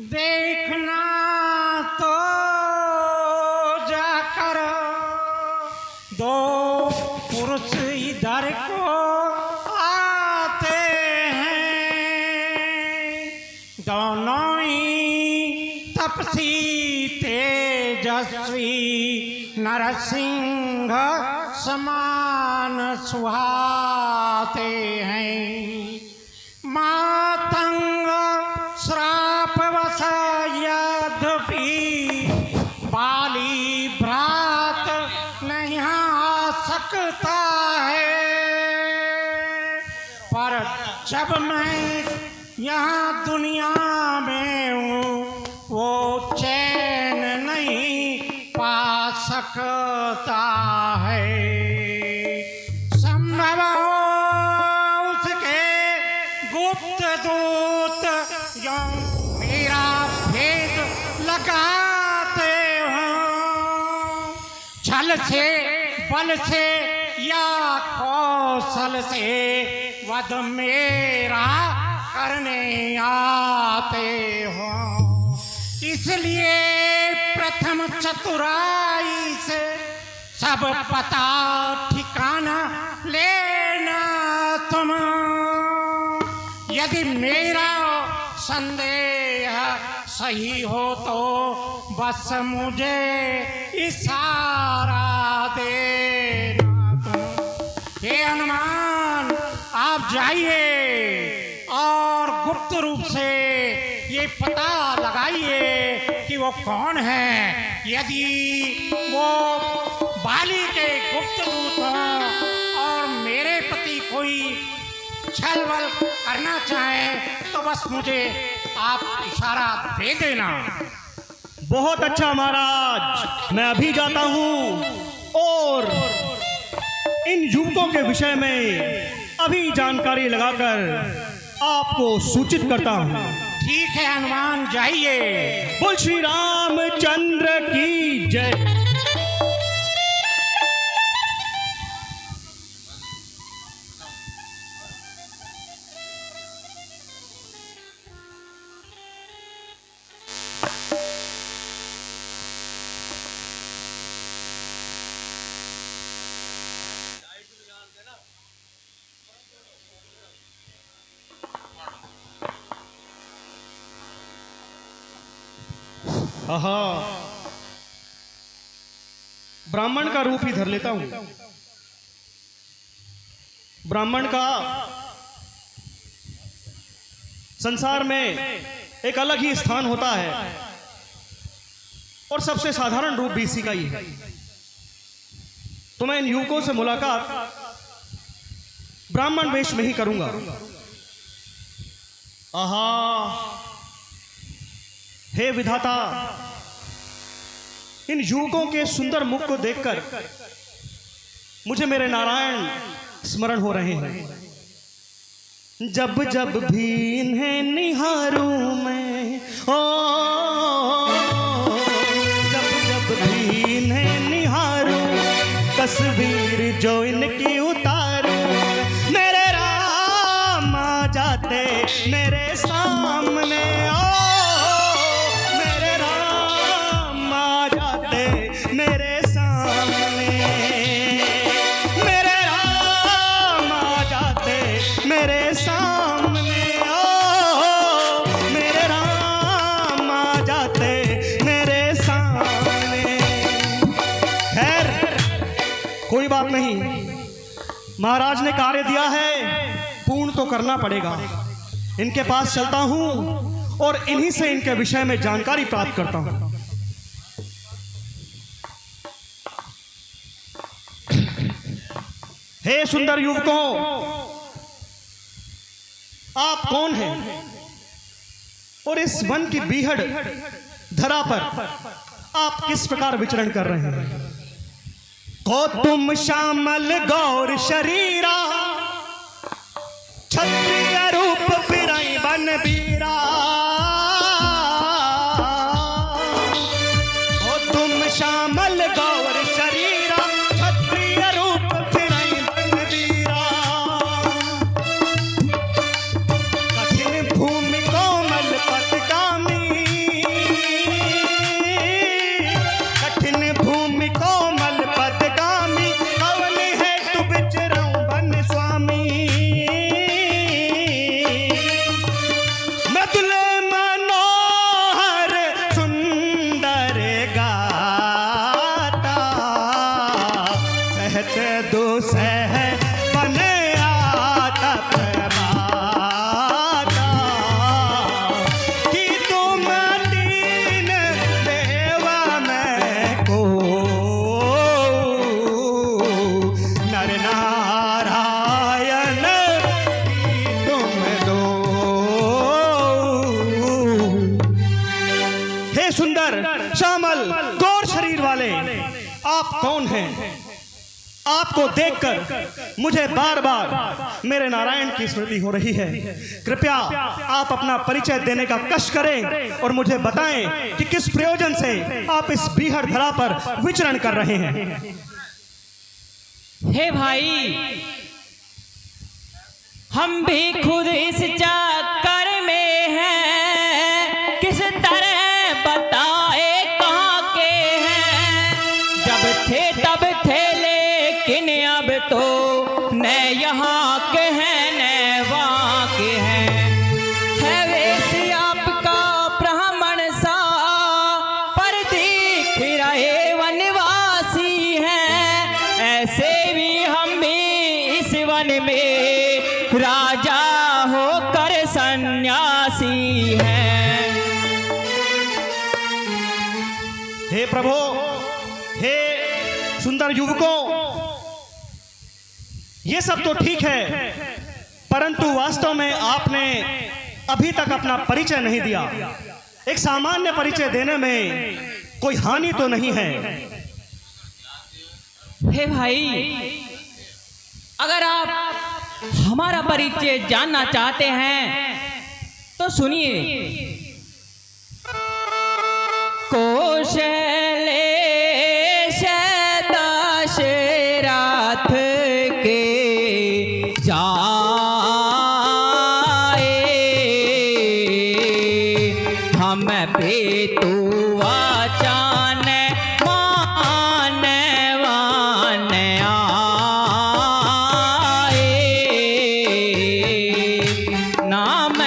देखना तो जाकर दो पुरुष इधर को आते हैं, दोनों ही तपसी तेजस्वी नरसिंह समान सुहाते हैं। मातंग श्रापवश यद्यपि बाली भ्रात नहीं आ सकता है, पर जब मैं यहाँ दुनिया में हूँ वो चैन नहीं पा सकता है। संभव हो उसके गुप्त दूत जो मेरा भेद लगाते हो, छल से बल से या कौशल से वध मेरा करने आते हो। इसलिए प्रथम चतुराई से सब पता ठिकाना लेना तुम। यदि मेरा संदेह सही हो तो बस मुझे इशारा देना तुम। हे हनुमान, आप जाइए और गुप्त रूप से ये पता लगाइए कि वो कौन है। यदि वो बाली के गुप्त दूत हों और मेरे प्रति कोई छल बल करना चाहे तो बस मुझे आप इशारा दे देना। बहुत अच्छा महाराज, मैं अभी जाता हूँ और इन युवकों के विषय में अभी जानकारी लगाकर आपको सूचित करता हूँ। ठीक है हनुमान, जाइए। बोल श्री रामचंद्र की जय। आहा, ब्राह्मण का रूप ही धर लेता हूं। ब्राह्मण का संसार में एक अलग ही स्थान होता है और सबसे साधारण रूप भी इसी का ही है। तो मैं इन युवकों से मुलाकात ब्राह्मण वेश में ही करूंगा। आहा, हे विधाता, इन युवकों के सुंदर मुख को देखकर मुझे मेरे नारायण स्मरण हो रहे हैं। जब जब भी इन्हें निहारूं मैं, ओ जब जब भी इन्हें निहारूं, तस्वीर जो इनकी उतारूं, मेरे राम आ जाते मेरे सामने। ओ कोई बात नहीं, महाराज ने कार्य दिया है, पूर्ण तो करना पड़ेगा। इनके पास चलता हूं और इन्हीं से इनके विषय में जानकारी प्राप्त करता हूं। हे सुंदर युवकों, आप कौन हैं और इस वन की बीहड़ धरा पर आप किस प्रकार विचरण कर रहे हैं? को तुम श्यामल गौर शरीरा, क्षत्रिय रूप फिराई बन बीरा। को तुम श्यामल गौर शरीरा, क्षत्रिय रूप फिराई बन बीरा। कठिन भूमि कोमल पथगामी, सुंदर श्यामल गौर शरीर वाले आप कौन हैं? आपको देखकर मुझे बार बार मेरे नारायण की स्मृति हो रही है। कृपया आप अपना परिचय देने का कष्ट करें और मुझे बताएं कि किस प्रयोजन से आप इस बीहड़ धरा पर विचरण कर रहे हैं। हे भाई, हम भी खुद इस चक्कर में हैं, किस तरह बताए कहाँ के हैं। जब थे तब थे, लेकिन अब तो न यहाँ के हैं न वहाँ के हैं। है वैसे आपका ब्राह्मण सा, पर दिख रहे वनवासी हैं। ऐसे भी हम भी इस वन में राजा होकर सन्यासी हैं। हे प्रभु, हे सुंदर युवकों, ये सब तो ठीक है, परंतु वास्तव में आपने अभी तक अपना परिचय नहीं दिया। एक सामान्य परिचय देने में कोई हानि तो नहीं है। हे भाई, अगर आप हमारा परिचय जानना चाहते हैं तो सुनिए। कौशलेश दशरथ के जाए, हम पे तो वचन मानवान आए। नाम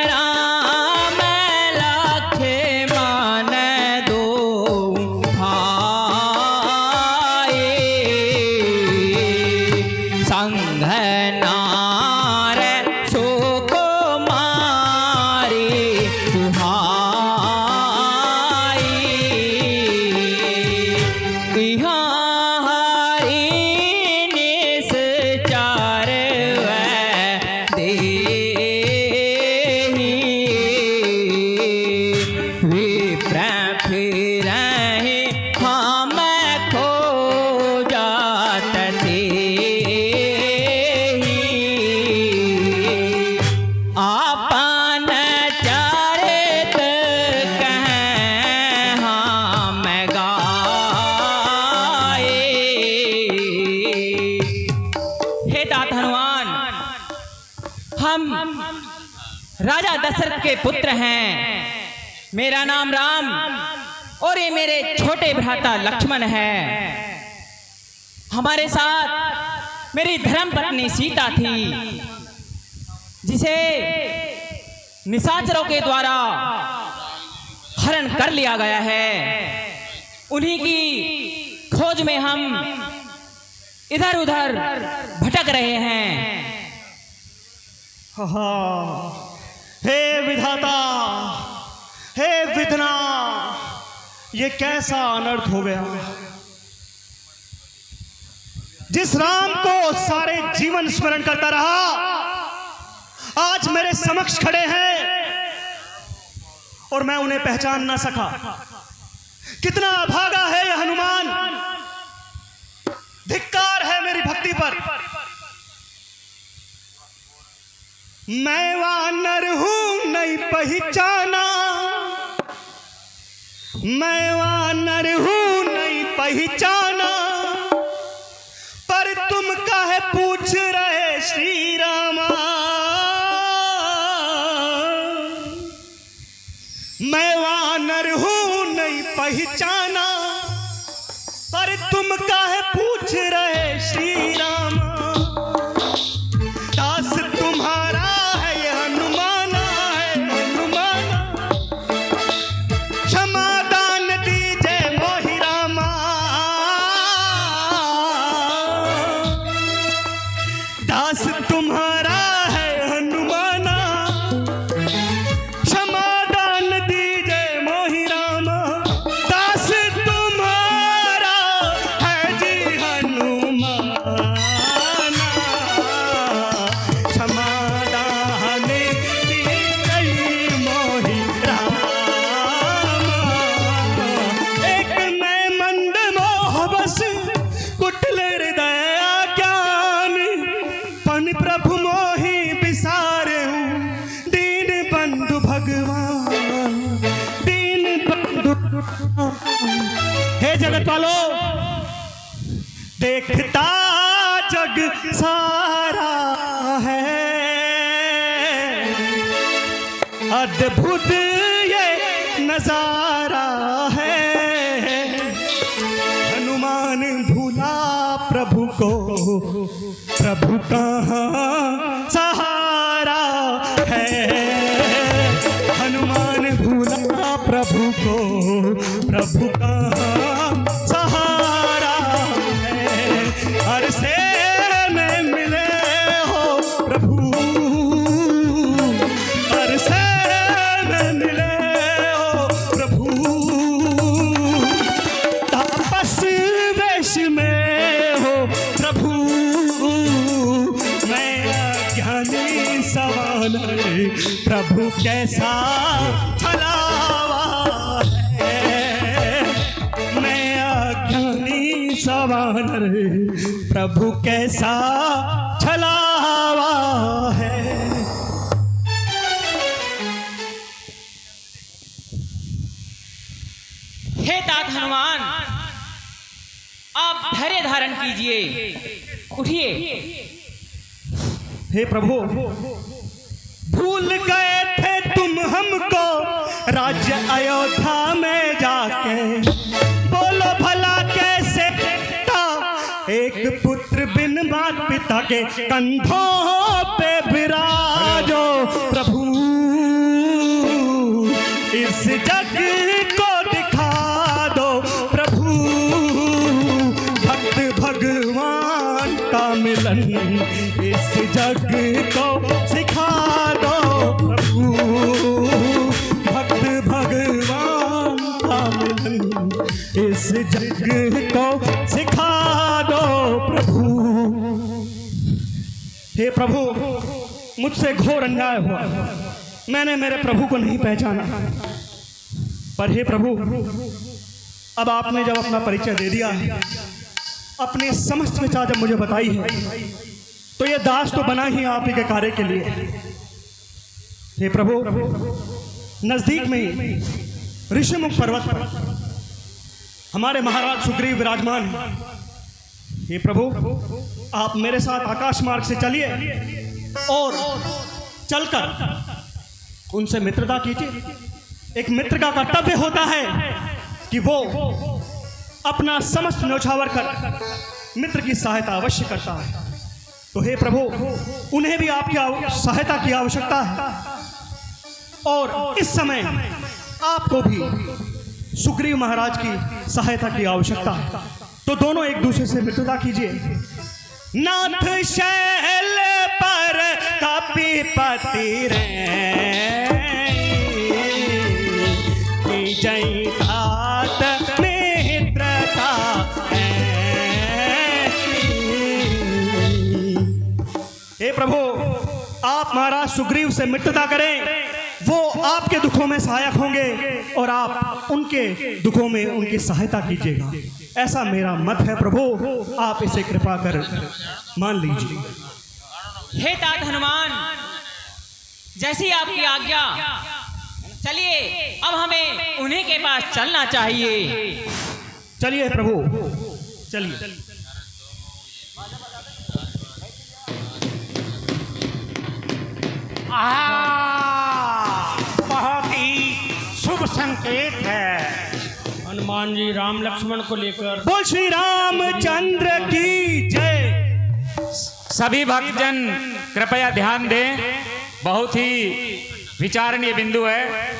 राम लक्ष्मण दो भाई, संग नार सुकुमारी सुहाई। यहाँ हरि निश्चर देहि, विप्र फिरहि हम खोजत तेहि। आपन चरित कहें हम गाए। हे तात हनुमान, हम राजा दशरथ के पुत्र हैं। मेरा नाम राम और ये मेरे छोटे भ्राता लक्ष्मण है। हमारे साथ मेरी धर्म पत्नी सीता थी, जिसे निशाचरों के द्वारा हरण कर लिया गया है। उन्हीं की खोज में हम इधर उधर भटक रहे हैं। हे विधाता, हे विधना, ये कैसा अनर्थ हो गया। जिस राम को सारे जीवन स्मरण करता रहा, आज मेरे समक्ष खड़े हैं और मैं उन्हें पहचान ना सका। कितना अभागा है यह हनुमान। धिक्कार है मेरी भक्ति पर। मैं वानर हूं नहीं पहचाना, मैं वानर हूं नहीं पहचाना, पर तुम काहे पूछ रहे श्री रामा। मैं वानर हूं नहीं पहचाना, पर तुम काहे पूछ रहे श्री रामा। दास तुम्हारा है ये हनुमाना, है हनुमाना, क्षमा दान दीजिए मोहि रामा। दास तुम्हारा है हनुमाना, क्षमा दान दीजिए मोहि रामा। दास तुम्हारा है जी हनुमान। जगत वालों, देखता जग सारा है, अद्भुत ये नजारा है। हनुमान भूला प्रभु को, प्रभु कहाँ सहारा है। हनुमान भूला प्रभु को, प्रभु कहाँ सहारा है। हर से में मिले हो प्रभु, हर से में मिले हो प्रभु। तापस वेश में हो प्रभु, मैं अज्ञानी सवानर, प्रभु कैसा छलावा है। मैं अज्ञानी सवानर, प्रभु कैसा छलावा है। हे तात हनुमान, आप धैर्य धारण कीजिए, उठिए। हे प्रभु, भूल गए थे तुम हमको राज्य अयोध्या में जाके, बोलो भला कैसे था एक पुत्र बिन मात पिता के, कंधों पे विराजो प्रभु। इस जग को दिखा दो प्रभु, भक्त भगवान का मिलन इस जग को सिखा दो प्रभु। भक्त भगवान का मिलन इस जग को सिखा दो प्रभु। हे प्रभु, मुझसे घोर अन्याय हुआ, मैंने मेरे प्रभु को नहीं पहचाना। पर हे प्रभु, अब आपने जब अपना परिचय दे दिया है, अपनी समस्त विचार जब मुझे बताई है, तो ये दास तो बना ही आप ही के कार्य के लिए। हे प्रभु, नजदीक में ही ऋषिमुख पर्वत पर हमारे महाराज सुग्रीव विराजमान हैं। हे प्रभु, आप मेरे साथ आकाश मार्ग से चलिए और चलकर उनसे मित्रता कीजिए। एक मित्र का कर्तव्य होता है कि वो अपना समस्त न्यौछावर कर मित्र की सहायता अवश्य करता है। तो हे प्रभु, उन्हें भी आपकी सहायता की आवश्यकता है, और इस समय आपको भी सुग्रीव महाराज की सहायता की आवश्यकता है। तो दोनों एक दूसरे से मित्रता कीजिए। नाथ शैल पर कपिपति रे, जय तात मित्रता है। हे प्रभु, आप महाराज सुग्रीव से मित्रता करें, वो आपके दुखों में सहायक होंगे और आप उनके दुखों में उनकी सहायता कीजिएगा। ऐसा मेरा मत है प्रभु, आप इसे कृपा कर मान लीजिए। हे तात हनुमान, जैसी आपकी आज्ञा। चलिए, अब हमें उन्हीं के पास चलना चाहिए। चलिए प्रभु, चलिए। बहुत ही शुभ संकेत है। हनुमान जी राम लक्ष्मण को लेकर बोल श्री रामचंद्र की जय। सभी भक्तजन कृपया ध्यान दें, बहुत ही विचारणीय बिंदु है।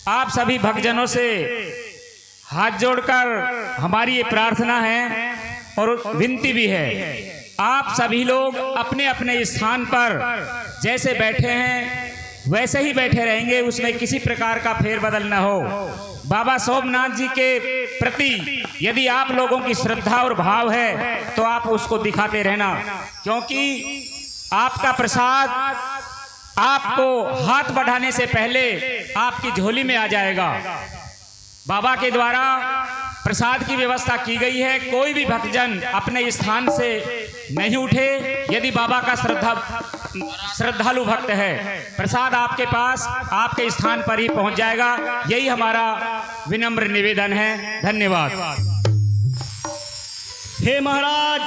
आप सभी भक्तजनों से हाथ जोड़कर हमारी ये प्रार्थना है और विनती भी है, आप सभी लोग अपने अपने स्थान पर जैसे बैठे हैं वैसे ही बैठे रहेंगे, उसमें किसी प्रकार का फेरबदल न हो। बाबा सोमनाथ जी के प्रति यदि आप लोगों की श्रद्धा और भाव है तो आप उसको दिखाते रहना, क्योंकि आपका प्रसाद आपको हाथ बढ़ाने से पहले आपकी झोली में आ जाएगा। बाबा के द्वारा प्रसाद की व्यवस्था की गई है। कोई भी भक्तजन अपने स्थान से नहीं उठे। यदि बाबा का श्रद्धालु भक्त है, प्रसाद आपके पास आपके स्थान पर ही पहुंच जाएगा। यही हमारा विनम्र निवेदन है। धन्यवाद। हे महाराज,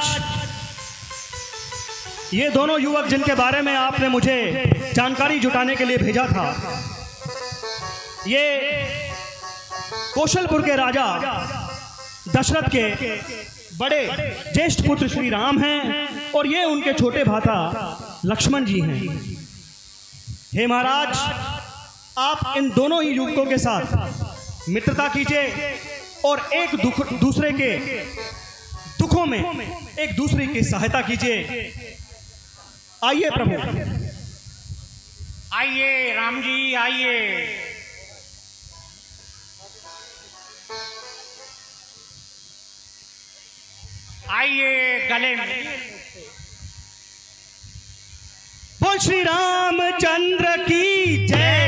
ये दोनों युवक जिनके बारे में आपने मुझे जानकारी जुटाने के लिए भेजा था, ये कौशलपुर के राजा दशरथ के बड़े ज्येष्ठ पुत्र श्री राम हैं और ये उनके छोटे भ्राता लक्ष्मण जी हैं। हे महाराज, आप इन दोनों ही युवकों के साथ मित्रता कीजिए और एक दूसरे के दुखों में एक दूसरे की सहायता कीजिए। आइए प्रभु। आइए राम जी, आइए। आइए गले में। बोल श्री रामचंद्र की जय।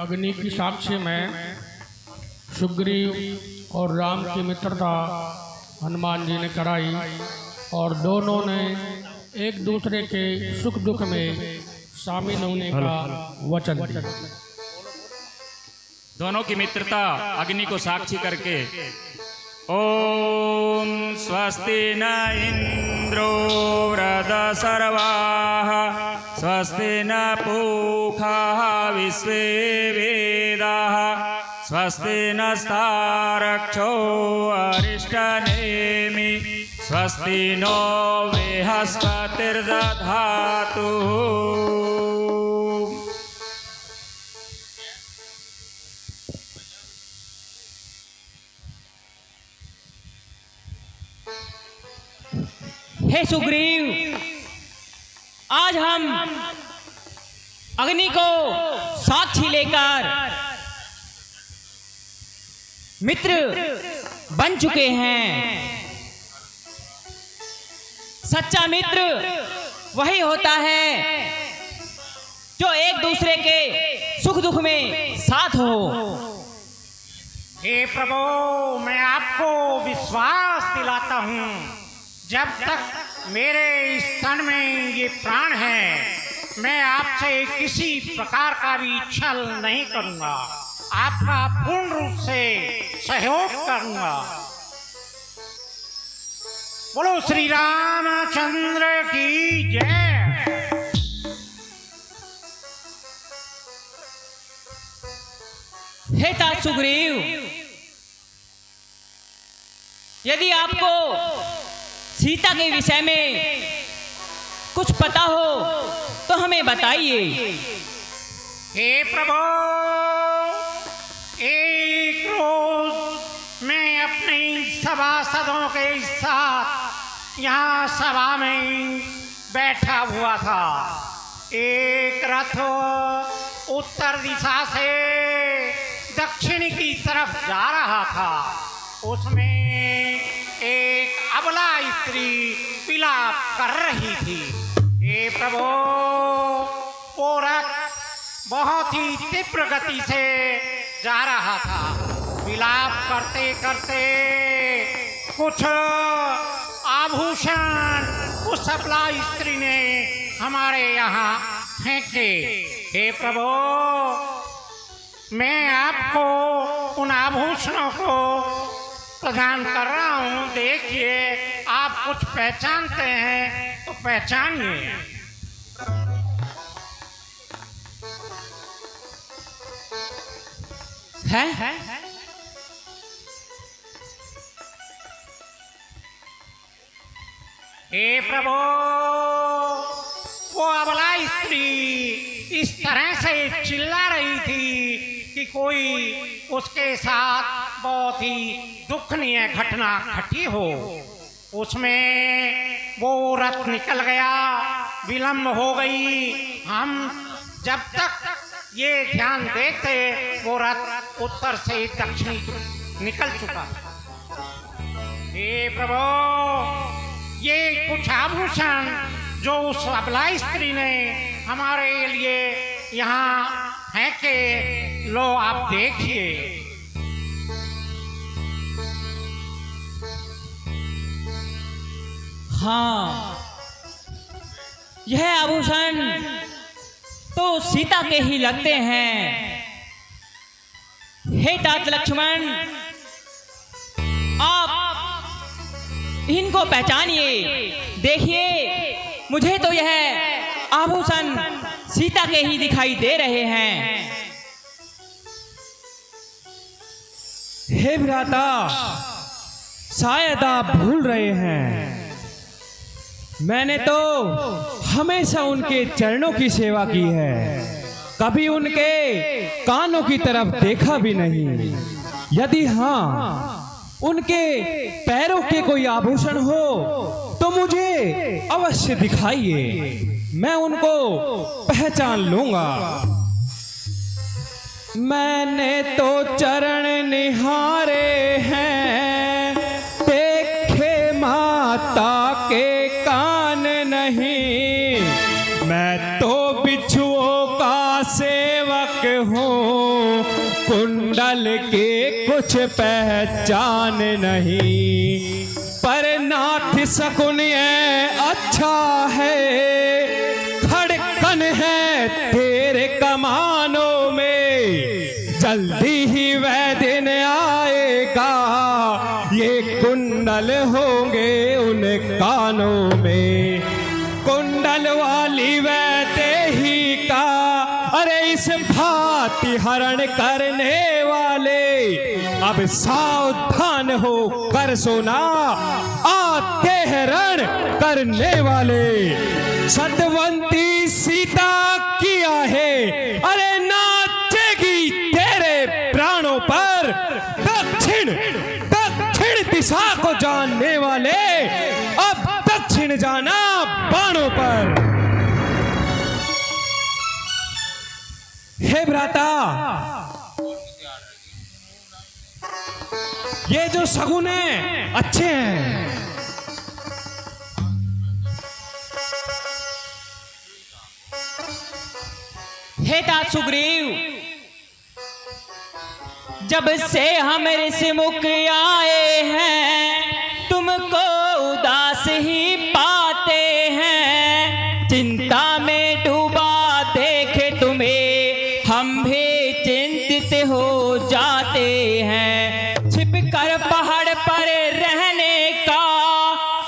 अग्नि की साक्ष्य में सुग्रीव और राम की मित्रता हनुमान जी ने कराई और दोनों ने एक दूसरे के सुख दुख में शामिल होने का वचन दिया। दोनों की मित्रता अग्नि को साक्षी करके ओम स्वस्ति न इंद्रो वृधसर्वाः स्वस्ति न पूषा विश्वे वेदाः स्वस्ति नस्तारक्षो अरिष्टनेमि स्वस्ति नो बृहस्पतिर्दधातु। हे सुग्रीव, आज हम अग्नि को साक्षी लेकर मित्र बन चुके हैं। सच्चा मित्र वही होता है जो एक दूसरे के सुख दुख में साथ हो। हे प्रभु, मैं आपको विश्वास दिलाता हूँ, जब तक मेरे इस तन में ये प्राण है, मैं आपसे किसी प्रकार का भी छल नहीं करूँगा। आपका पूर्ण रूप से सहयोग करूँगा। बोलो श्री रामचंद्र की जय। हे तात सुग्रीव, यदि आपको सीता के विषय में कुछ पता हो तो हमें बताइए। हे प्रभु, एक रोज मैं अपने सभासदों के साथ यहाँ सभा में बैठा हुआ था। एक रथ उत्तर दिशा से दक्षिण की तरफ जा रहा था। उसमें एक अबला स्त्री विलाप कर रही थी। हे प्रभु, वो रथ बहुत ही तीव्र गति से जा रहा था। विलाप करते करते कुछ आभूषण उस अबला स्त्री ने हमारे यहाँ फेंके। हे प्रभु, मैं आपको उन आभूषणों को प्रदान कर रहा हूँ। देखिए, आप कुछ पहचानते हैं तो पहचानिए। है? हे प्रभु, वो अबला स्त्री इस तरह से चिल्ला रही थी कि कोई उसके साथ बहुत ही दुखनीय घटना घटी हो। उसमें वो रथ निकल गया, विलंब हो गई। हम जब तक ये ध्यान देते, वो रथ उत्तर से दक्षिण निकल चुका। हे प्रभु, ये कुछ आभूषण जो उस अबला स्त्री ने हमारे लिए यहाँ फेंके, लो आप देखिए। हाँ, यह आभूषण तो सीता के ही लगते हैं। हे तात लक्ष्मण, आप इनको पहचानिए। देखिए, मुझे तो यह आभूषण सीता के ही दिखाई दे रहे हैं। हे भ्राता, शायद आप भूल रहे हैं, मैंने तो हमेशा उनके चरणों की सेवा की है, कभी उनके कानों की तरफ देखा भी नहीं। यदि हाँ, उनके पैरों के कोई आभूषण हो तो मुझे अवश्य दिखाइए, मैं उनको पहचान लूंगा। मैंने तो चरण निहारे हैं, देखे माता के कान नहीं। मैं तो बिच्छुओं का सेवक हूँ, कुंडल के कुछ पहचान नहीं। पर नाथ शकुन ये अच्छा है, खड़कन है तेरे कमानों में, जल्दी ही वह दिन आएगा, ये कुंडल होंगे उन कानों में। कुंडल वाली वह देही का, अरे इस भांति हरण करने वाले, अब सावधान हो कर सोना, आते हैं रण करने वाले। सतवंती सीता किया है, अरे नाचेगी तेरे प्राणों पर। दक्षिण दक्षिण दिशा को जानने वाले, अब दक्षिण जाना बाणों पर। हे भ्राता, ये जो शगुन है अच्छे हैं। हे तात सुग्रीव, जब से हम ऋषिमुख आए हैं, तुमको उदास ही पाते हैं। चिंता में डूबा देखे तुम्हें, हम भी चिंतित हो जाते हैं। छिप कर पहाड़ पर रहने का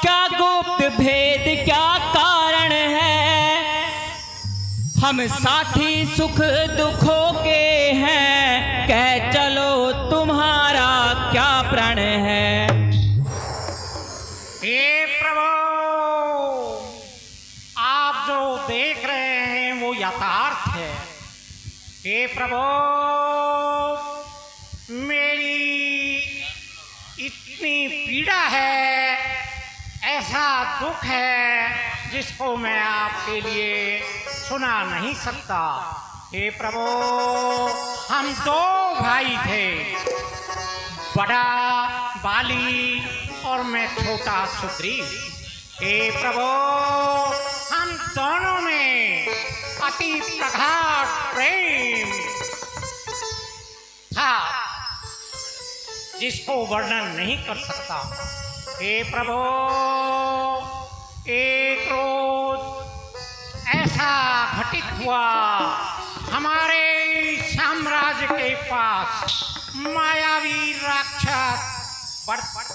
क्या गुप्त भेद, क्या कारण है? हम साथी सुख दुखों के हैं, कह चलो तुम्हारा क्या प्रण है? हे प्रभु, आप जो देख रहे हैं वो यथार्थ है। हे प्रभु, मेरी इतनी पीड़ा है, ऐसा दुख है जिसको मैं आपके लिए सुना नहीं सकता। हे प्रभु, हम दो भाई थे, बड़ा बाली और मैं छोटा सुग्रीव। हे प्रभु, हम दोनों में अति प्रगाढ़ प्रेम था, जिसको वर्णन नहीं कर सकता। हे प्रभु, एक रोज ऐसा घटित हुआ, हमारे साम्राज्य के पास मायावी राक्षस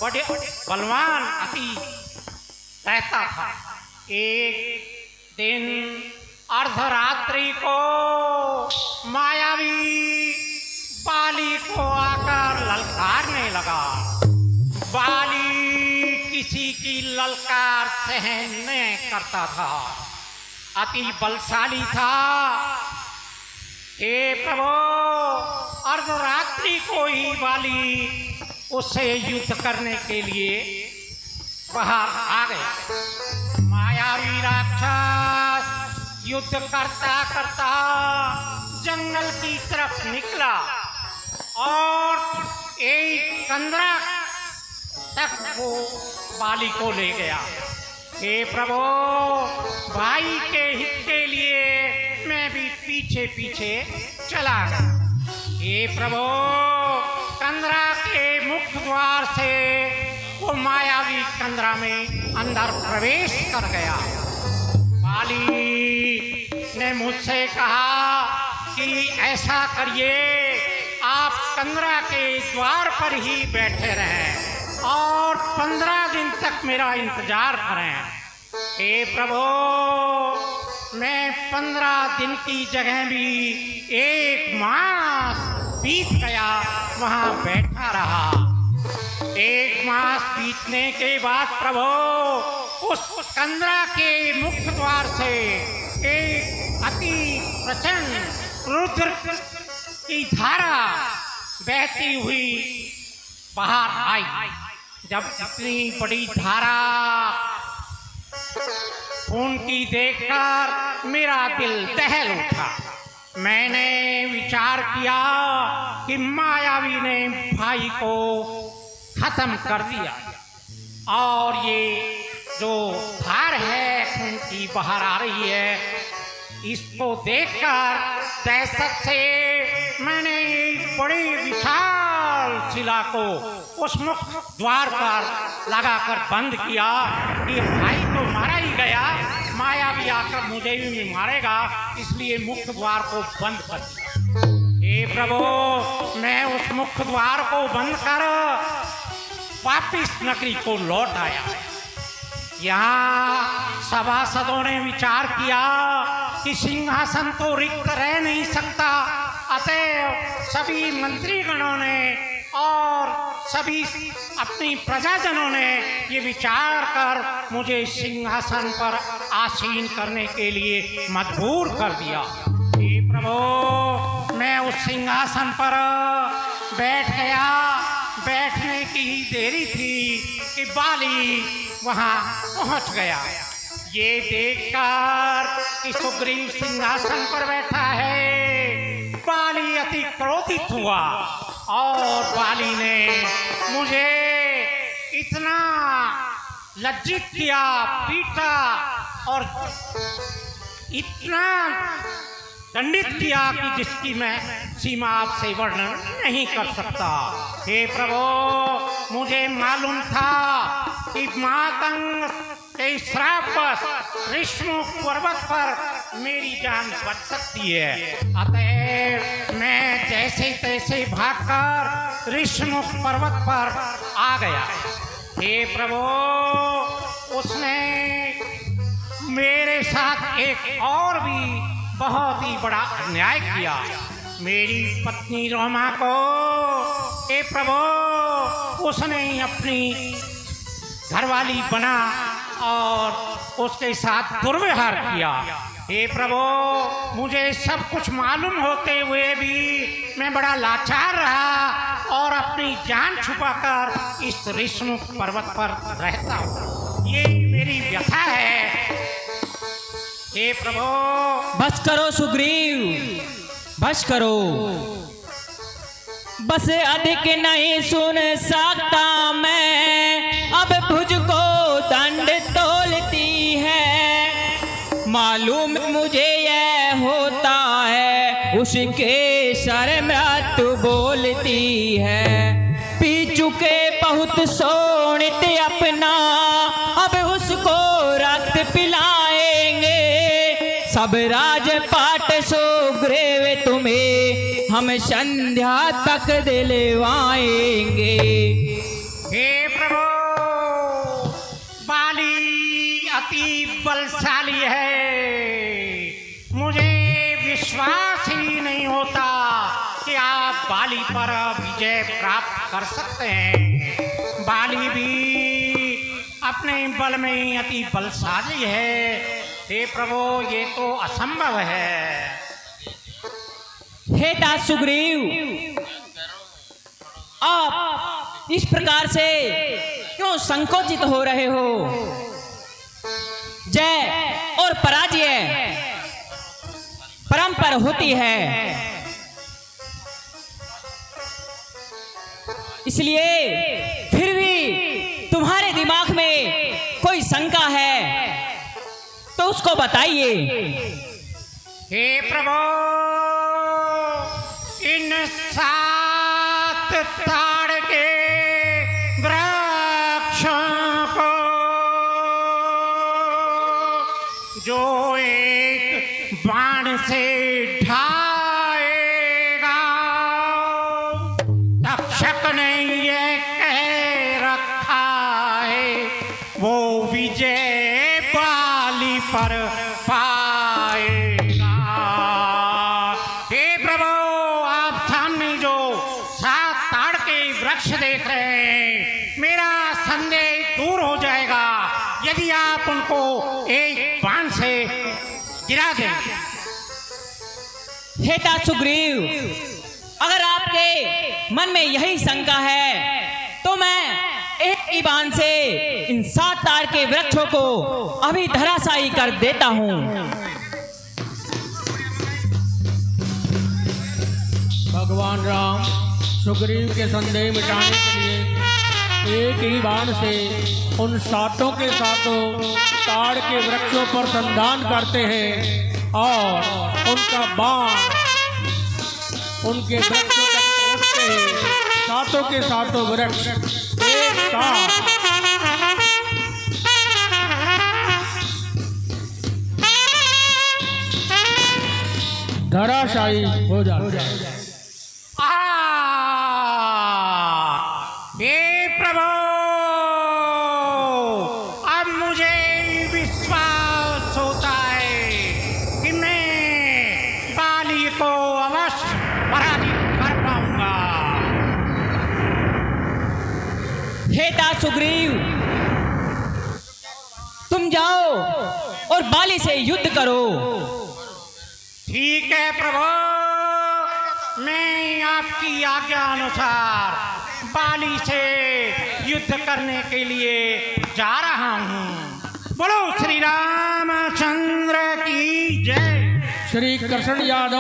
बड़े बलवान अति रहता था। एक दिन अर्धरात्रि को मायावी बाली को आकर ललकारने लगा। बाली किसी की ललकार सहन नहीं करता था, अति बलशाली था। हे प्रभु, अर्धरात्रि को ही बाली उससे युद्ध करने के लिए बाहर आ गए। मायावी राक्षस युद्ध करता करता जंगल की तरफ निकला और एक कंदरा तक वो बाली को ले गया। हे प्रभु, भाई के हित के लिए मैं भी पीछे पीछे चला गया। हे प्रभु, कंदरा के मुख्य द्वार से वो मायावी कंदरा में अंदर प्रवेश कर गया। बाली ने मुझसे कहा कि ऐसा करिए, आप कंदरा के द्वार पर ही बैठे रहें और 15 दिन तक मेरा इंतजार करें। हे प्रभु, मैं 15 दिन की जगह भी 1 मास बीत गया वहाँ बैठा रहा। 1 मास बीतने के बाद प्रभु, उस कंदरा के मुख्य द्वार से एक अति प्रचंड रुद्र की धारा बहती हुई बाहर आई। जब इतनी बड़ी धारा खून की देखकर मेरा दिल दहल उठा। मैंने विचार किया कि मायावी ने भाई को खत्म कर दिया और ये जो धार है खून की बाहर आ रही है, इसको देखकर दहशत से मैंने एक बड़ी विशाल शिला को उस मुख्य द्वार पर लगाकर बंद किया कि भाई तो मारा ही गया, मायावी आकर मुझे भी मारेगा, इसलिए मुख्य द्वार को बंद कर दिया। हे प्रभु, मैं उस मुख्य द्वार को बंद कर वापिस नगरी को लौट आया। यहाँ सभासदों ने विचार किया कि सिंहासन तो रिक्त रह नहीं सकता, अतः सभी मंत्रीगणों ने और सभी अपनी प्रजाजनों ने ये विचार कर मुझे सिंहासन पर आसीन करने के लिए मजबूर कर दिया। हे प्रभु, मैं उस सिंहासन पर बैठ गया। बैठने की ही देरी थी कि बाली वहाँ पहुँच गया। ये देखकर कि सुग्रीव सिंहासन पर बैठा है, बाली अति क्रोधित हुआ और बाली ने मुझे इतना लज्जित किया, पीटा और इतना दंडित किया कि जिसकी मैं सीमा आपसे वर्णन नहीं कर सकता। हे प्रभु, मुझे मालूम था कि मातंग के श्रापवश ऋष्णु पर्वत पर मेरी जान बच सकती है, अतः मैं जैसे तैसे भागकर ऋष्णु पर्वत पर आ गया। हे प्रभु, उसने मेरे साथ एक और भी बहुत ही बड़ा अन्याय किया। मेरी पत्नी रोमा को, हे प्रभु, उसने अपनी घरवाली बना और उसके साथ दुर्व्यवहार किया। हे प्रभु, मुझे सब कुछ मालूम होते हुए भी मैं बड़ा लाचार रहा और अपनी जान छुपाकर इस ऋष्णु पर्वत पर रहता हूँ। ये मेरी व्यथा है। हे प्रभु, बस करो सुग्रीव, बस करो। बस अधिक नहीं सुन सकता मैं, अब भुज को दंड तोलती है। मालूम मुझे यह होता है, उसके सर मृत्यु बोलती है। पी चुके बहुत सोनित अपना, अब उसको रक्त पिलाएंगे। सब राजपाट सुग्रीव तुम्हें हम संध्या तक दिलवाएंगे। हे प्रभु, बाली अति बलशाली है। मुझे विश्वास ही नहीं होता कि आप बाली पर विजय प्राप्त कर सकते हैं। बाली भी अपने बल में अति बलशाली है। हे प्रभु, ये तो असंभव है। हे दास सुग्रीव, आप इस प्रकार से क्यों संकोचित हो रहे हो? जय और पराजय परंपर होती है, इसलिए फिर भी तुम्हारे दिमाग में कोई शंका है उसको बताइए। हे प्रभु, इन 7 ताड़ के वृक्षों को जो एक बाण से ढाएगा, तक्षक ने ये कह रखा है वो विजय बाली पर पाएगा। हे प्रभु, आप सामने जो 7 ताड़ के वृक्ष देख रहे हैं, मेरा संदेह दूर हो जाएगा यदि आप उनको एक बाण से गिरा दें। हेता सुग्रीव, अगर आपके मन में यही शंका है तो मैं एक ही बाण से इन 7 ताड़ के वृक्षों को अभी धराशायी कर देता हूँ। भगवान राम सुग्रीव के संदेह मिटाने के लिए एक ही बाण से उन 7 के 7 ताड़ के वृक्षों पर संधान करते हैं और उनका बाण उनके वृक्षों तक पहुंचते हैं। 7 के 7 वृक्ष एक साथ धराशायी हो जाते हैं। हे प्रभु, अब मुझे विश्वास होता है कि मैं बाली को अवश्य पराजित कर पाऊंगा। हेता सुग्रीव, तुम जाओ और बाली से युद्ध करो। ठीक है प्रभु, मैं आपकी आज्ञा अनुसार बाली से युद्ध करने के लिए जा रहा हूँ। बोलो श्री रामचंद्र की जय। श्री कृष्ण यादव।